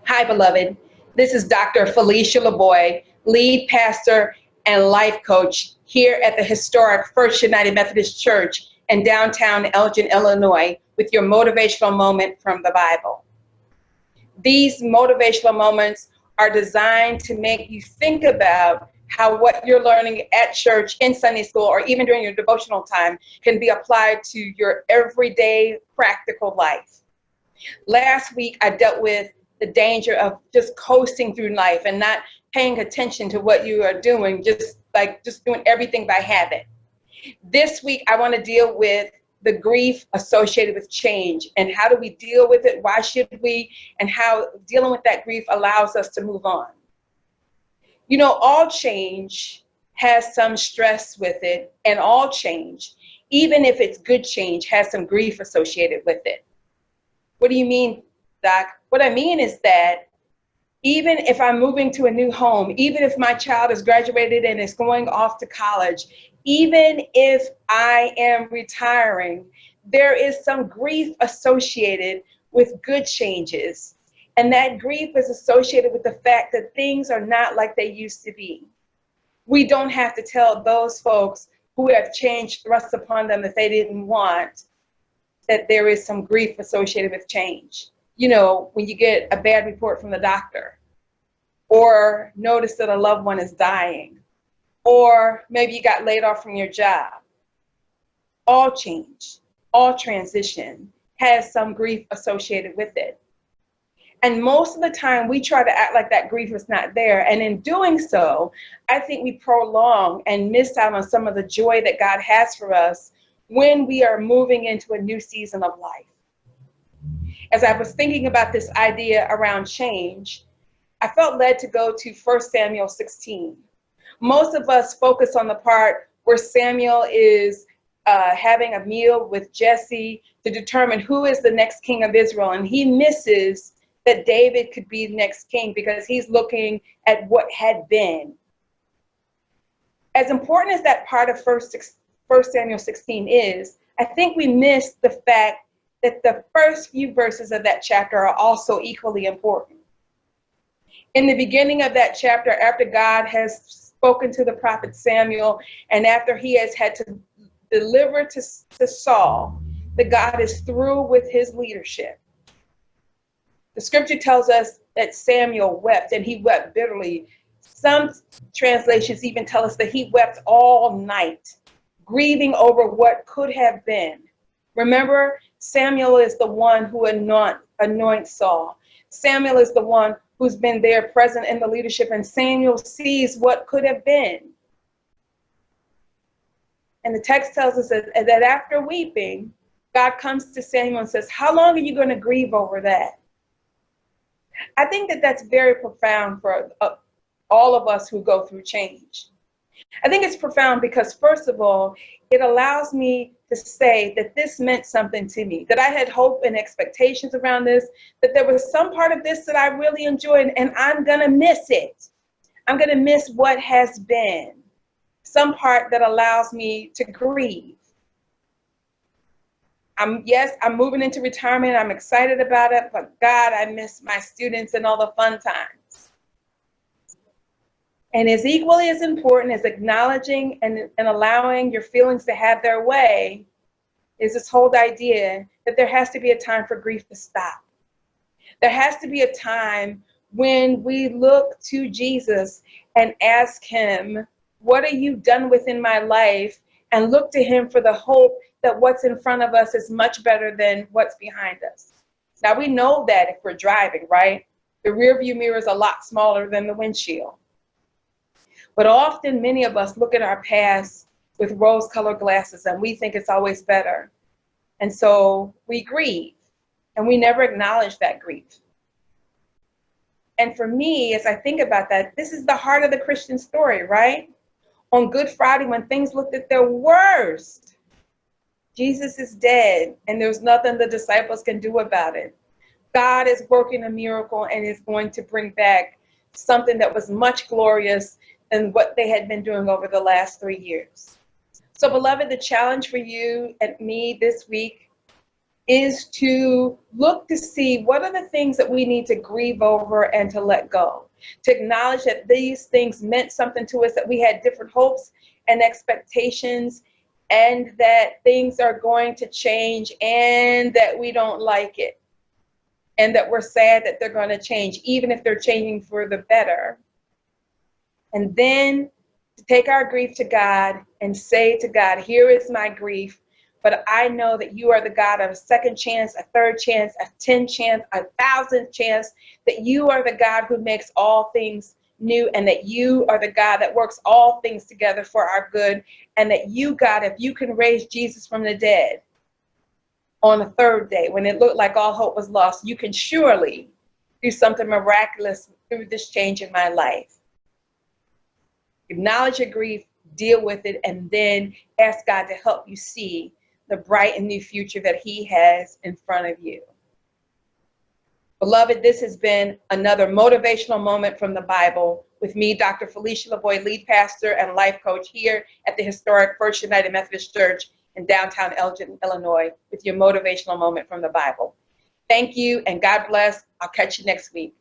Hi, beloved. This is Dr. Felicia LaBoy, lead pastor and life coach here at the historic First United Methodist Church in Downtown Elgin, Illinois, with your motivational moment from the Bible. These motivational moments are designed to make you think about how what you're learning at church, in Sunday school, or even during your devotional time can be applied to your everyday practical life. Last week, I dealt with the danger of just coasting through life and not paying attention to what you are doing, just doing everything by habit. This week, I want to deal with the grief associated with change and how do we deal with it, why should we, and how dealing with that grief allows us to move on. You know, all change has some stress with it, and all change, even if it's good change, has some grief associated with it. What do you mean, Doc? What I mean is that even if I'm moving to a new home, even if my child has graduated and is going off to college, even if I am retiring, there is some grief associated with good changes. And that grief is associated with the fact that things are not like they used to be. We don't have to tell those folks who have change thrust upon them that they didn't want that there is some grief associated with change. You know, when you get a bad report from the doctor, or notice that a loved one is dying, or maybe you got laid off from your job. All change, all transition has some grief associated with it. And most of the time we try to act like that grief is not there. And in doing so, I think we prolong and miss out on some of the joy that God has for us when we are moving into a new season of life. As I was thinking about this idea around change, I felt led to go to 1 Samuel 16. Most of us focus on the part where Samuel is having a meal with Jesse to determine who is the next king of Israel. And he misses that David could be the next king because he's looking at what had been. As important as that part of 1 Samuel 16 is, I think we miss the fact that the first few verses of that chapter are also equally important. In the beginning of that chapter, after God has spoken to the prophet Samuel, and after he has had to deliver to Saul, that God is through with his leadership. The scripture tells us that Samuel wept, and he wept bitterly. Some translations even tell us that he wept all night, grieving over what could have been. Remember, Samuel is the one who anoints Saul. Samuel is the one who's been there present in the leadership, and Samuel sees what could have been. And the text tells us that after weeping, God comes to Samuel and says, how long are you going to grieve over that? I think that that's very profound for all of us who go through change. I think it's profound because, first of all, it allows me to say that this meant something to me, that I had hope and expectations around this, that there was some part of this that I really enjoyed, and I'm going to miss it. I'm going to miss what has been, some part that allows me to grieve. I'm moving into retirement. I'm excited about it, but God, I miss my students and all the fun times. And as equally as important as acknowledging and allowing your feelings to have their way is this whole idea that there has to be a time for grief to stop. There has to be a time when we look to Jesus and ask him, what are you done within my life? And look to him for the hope that what's in front of us is much better than what's behind us. Now, we know that if we're driving, right? The rear view mirror is a lot smaller than the windshield. But often, many of us look at our past with rose-colored glasses, and we think it's always better. And so we grieve, and we never acknowledge that grief. And for me, as I think about that, this is the heart of the Christian story, right? On Good Friday, when things looked at their worst, Jesus is dead, and there's nothing the disciples can do about it. God is working a miracle and is going to bring back something that was much glorious than what they had been doing over the last 3 years. So, beloved, the challenge for you and me this week is to look to see what are the things that we need to grieve over and to let go. To acknowledge that these things meant something to us, that we had different hopes and expectations, and that things are going to change and that we don't like it. And that we're sad that they're going to change, even if they're changing for the better. And then to take our grief to God and say to God, here is my grief, but I know that you are the God of a second chance, a third chance, a 10th chance, a 1,000th chance, that you are the God who makes all things new, and that you are the God that works all things together for our good, and that you, God, if you can raise Jesus from the dead on the third day when it looked like all hope was lost, you can surely do something miraculous through this change in my life. Acknowledge your grief, deal with it, and then ask God to help you see the bright and new future that He has in front of you. Beloved, this has been another motivational moment from the Bible with me, Dr. Felicia LaBoy, lead pastor and life coach here at the historic First United Methodist Church in Downtown Elgin, Illinois, with your motivational moment from the Bible. Thank you, and God bless. I'll catch you next week.